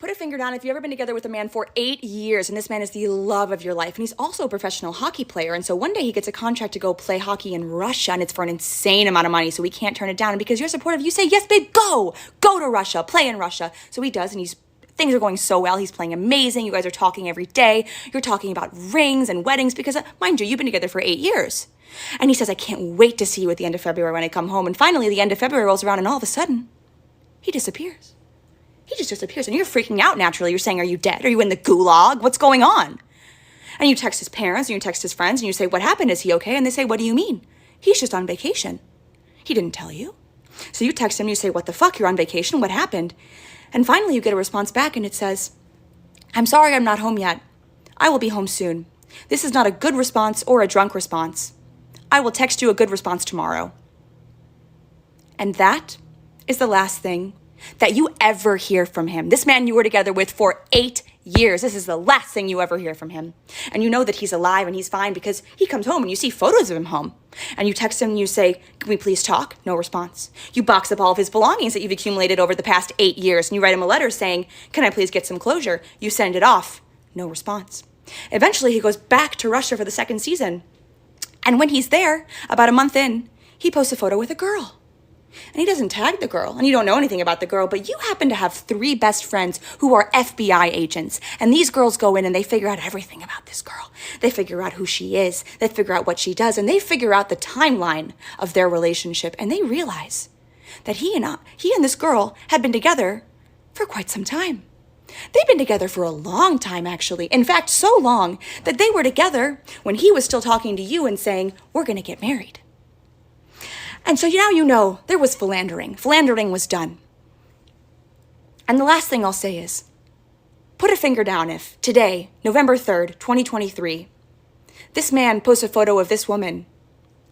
Put a finger down if you've ever been together with a man for 8 years and this man is the love of your life and he's also a professional hockey player, and so one day he gets a contract to go play hockey in Russia and it's for an insane amount of money, so he can't turn it down, and because you're supportive you say, yes babe, go to Russia, play in Russia. So he does, and things are going so well, he's playing amazing, you guys are talking every day, you're talking about rings and weddings because, mind you, you've been together for 8 years. And he says, I can't wait to see you at the end of February when I come home, and finally the end of February rolls around and all of a sudden, he disappears. He just disappears, and you're freaking out naturally. You're saying, are you dead? Are you in the gulag? What's going on? And you text his parents, and you text his friends, and you say, what happened? Is he okay? And they say, what do you mean? He's just on vacation. He didn't tell you. So you text him, and you say, what the fuck? You're on vacation? What happened? And finally you get a response back, and it says, I'm sorry I'm not home yet. I will be home soon. This is not a good response or a drunk response. I will text you a good response tomorrow. And that is the last thing that you ever hear from him. This man you were together with for 8 years. This is the last thing you ever hear from him. And you know that he's alive and he's fine because he comes home and you see photos of him home. And you text him and you say, can we please talk? No response. You box up all of his belongings that you've accumulated over the past 8 years and you write him a letter saying, can I please get some closure? You send it off. No response. Eventually he goes back to Russia for the second season. And when he's there, about a month in, he posts a photo with a girl. And he doesn't tag the girl, and you don't know anything about the girl, but you happen to have 3 best friends who are FBI agents. And these girls go in and they figure out everything about this girl. They figure out who she is, they figure out what she does, and they figure out the timeline of their relationship. And they realize that he and this girl had been together for quite some time. They've been together for a long time, actually. In fact, so long that they were together when he was still talking to you and saying, we're going to get married. And so now you know there was philandering. Philandering was done. And the last thing I'll say is, put a finger down if today, November 3rd, 2023, this man posts a photo of this woman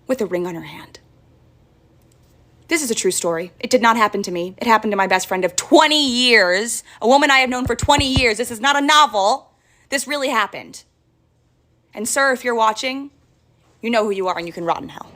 with a ring on her hand. This is a true story. It did not happen to me. It happened to my best friend of 20 years, a woman I have known for 20 years. This is not a novel. This really happened. And sir, if you're watching, you know who you are and you can rot in hell.